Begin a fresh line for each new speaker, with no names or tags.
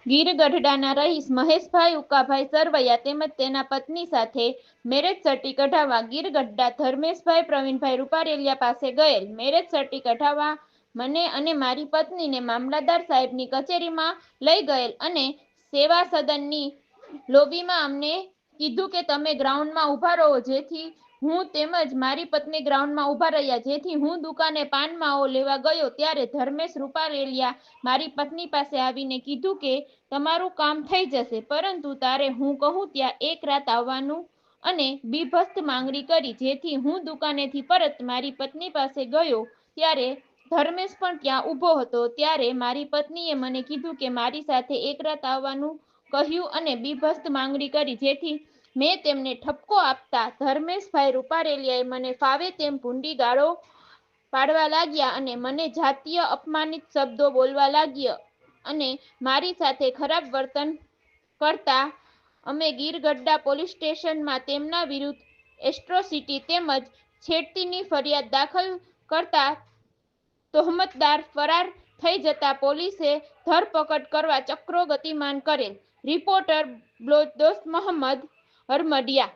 ગીર ગઢડાના રહીશ મહેશભાઈ ઉકાભાઈ સરવૈયા તેમજ તેના પત્ની સાથે મેરેજ સર્ટી કઢાવવા ગીર ગઢડા ધર્મેશભાઈ પ્રવીણભાઈ રૂપારેલિયા પાસે ગયેલ. મેરેજ સર્ટી કઢાવવા મને અને મારી પત્નીને મામલતદાર સાહેબની કચેરીમાં લઈ ગયેલ અને સેવા સદનની લોબીમાં અમને કીધું કે તમે ગ્રાઉન્ડમાં ઊભા રહો, જેથી હું તેમજ મારી પત્ની ગ્રાઉન્ડમાં ઊભા રહ્યા. જેથી હું દુકાને પાન માવો લેવા ગયો ત્યારે ધર્મેશ રૂપારેલિયા મારી પત્ની પાસે આવીને કીધું કે તમારું કામ થઈ જશે, પરંતુ તારે હું કહું ત્યાં એક રાત આવવાનું અને બીભત્સ માંગણી કરી. જેથી હું દુકાનેથી પરત મારી પત્ની પાસે ગયો ત્યારે ધર્મેશ પણ ત્યાં ઊભો હતો. ત્યારે મારી પત્નીએ મને કીધું કે મારી સાથે એક રાત આવવાનું કહ્યું અને બીભત્સ માંગણી કરી. જેથી મેં તેમને ઠપકો આપતા ધર્મેશભાઈ રૂપારેલિયાએ મને ફાવે તેમ ભૂંડી ગાળો પાડવા લાગ્યા અને મને જાતીય અપમાનિત શબ્દો બોલવા લાગ્યા અને મારી સાથે ખરાબ વર્તન કરતા અમે ગીર ગઢડા પોલીસ સ્ટેશનમાં તેમના વિરુદ્ધ એટ્રોસિટી તેમજ છેડતીની ફરિયાદ દાખલ કરતા તોહમતદાર ફરાર થઈ જતા પોલીસે ધરપકડ કરવા ચક્રો ગતિમાન કરેલ. રિપોર્ટર દોસ્ત મોહમ્મદ હરમડિયા.